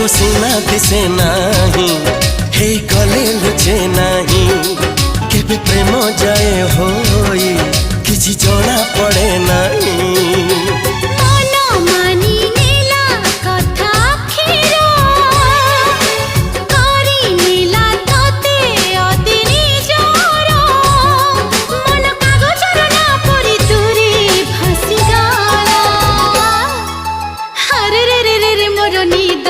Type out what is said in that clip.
सीना दिसे नाही हे गले लुचे नाही केबे प्रेम जाए होई किछि जଣା पड़े नाही। मोर निद